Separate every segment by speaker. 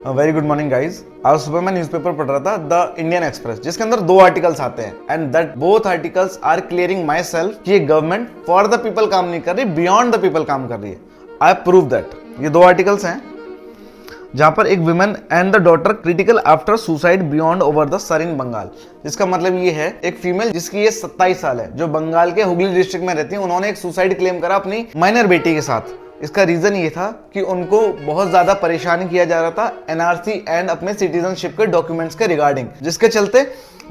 Speaker 1: Very good morning guys. आज सुबह मैं न्यूज़पेपर पढ़ रहा था द इंडियन एक्सप्रेस, जिसके अंदर दो आर्टिकल्स आते हैं and that both articles are clearing myself कि ये गवर्नमेंट फॉर द पीपल काम नहीं कर रही, बियॉन्ड द पीपल काम कर रही है। I prove that. ये दो आर्टिकल्स हैं जहां पर एक women and the daughter critical after suicide beyond over the sir in Bengal. जिसका मतलब ये है एक फीमेल जिसकी ये 27 साल है, जो बंगाल के हुगली डिस्ट्रिक्ट में रहती है, उन्होंने एक सुसाइड क्लेम करा अपनी माइनर बेटी के साथ। इसका रीजन ये था कि उनको बहुत ज्यादा परेशान किया जा रहा था एनआरसी एंड अपने सिटीजनशिप के डॉक्यूमेंट्स के रिगार्डिंग, जिसके चलते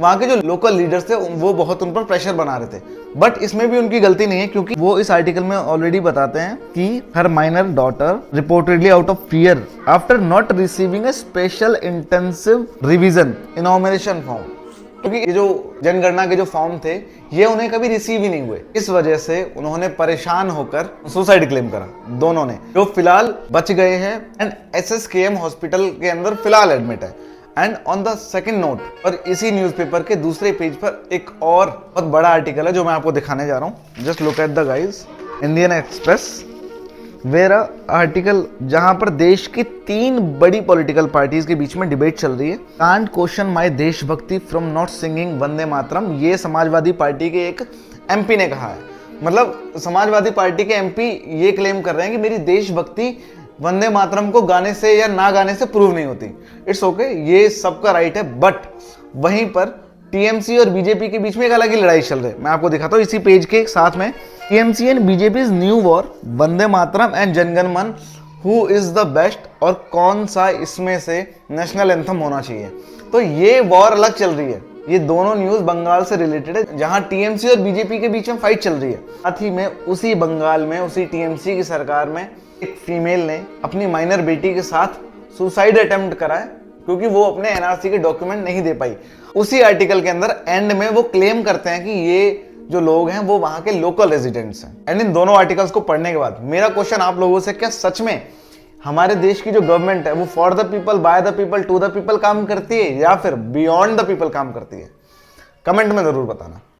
Speaker 1: वहां के जो लोकल लीडर्स थे वो बहुत उन पर प्रेशर बना रहे थे। बट इसमें भी उनकी गलती नहीं है, क्योंकि वो इस आर्टिकल में ऑलरेडी बताते हैं कि हर minor daughter reportedly out of fear after not receiving a special intensive revision enumeration form, क्योंकि ये जो जनगणना के जो फॉर्म थे ये उन्हें कभी रिसीव ही नहीं हुए, इस वजह से उन्होंने परेशान होकर सुसाइड क्लेम करा। दोनों ने, जो फिलहाल बच गए हैं एंड एसएसकेएम हॉस्पिटल के अंदर फिलहाल एडमिट है। And on the second note, और इसी न्यूज़पेपर के दूसरे पेज पर एक और बहुत बड़ा आर्टिकल है जो मैं आपको दिखाने जा रहा हूँ। Just look at the guys, Indian express vera article, जहां पर देश की 3 बड़ी पॉलिटिकल पार्टीज के बीच में डिबेट चल रही है। कांट क्वेश्चन माय देशभक्ति from not singing Vande Mataram, ये समाजवादी पार्टी के एक एमपी ने कहा है। मतलब समाजवादी पार्टी के एमपी ये क्लेम कर रहे हैं कि मेरी देशभक्ति वंदे मातरम को गाने से या ना गाने से प्रूव नहीं होती। इट्स ओके, ये सबका राइट है। बट वहीं पर टीएमसी और बीजेपी के बीच में एक अलग ही लड़ाई चल रही है। मैं आपको दिखाता हूँ इसी पेज के साथ में। TMC and BJP new war, Vande Mataram and Janagana Mana, who is the best, और कौन सा इसमें से नेशनल एंथम होना चाहिए। तो ये वॉर अलग चल रही है। ये दोनों न्यूज बंगाल से रिलेटेड है, जहां टीएमसी और बीजेपी के बीच में फाइट चल रही है। साथ ही में उसी बंगाल में, उसी टीएमसी की सरकार में एक फीमेल ने अपनी माइनर बेटी के साथ सुसाइड अटेम्प्ट करा है, क्योंकि वो अपने एनआरसी के डॉक्यूमेंट नहीं दे पाई। उसी आर्टिकल के अंदर एंड में वो क्लेम करते हैं कि ये जो लोग हैं वो वहां के लोकल रेजिडेंट्स हैं। एंड इन दोनों आर्टिकल्स को पढ़ने के बाद मेरा क्वेश्चन आप लोगों से, क्या सच में हमारे देश की जो गवर्नमेंट है वो for the people, by the people, to the people काम करती है, या फिर बियॉन्ड द पीपल काम करती है? कमेंट में जरूर बताना।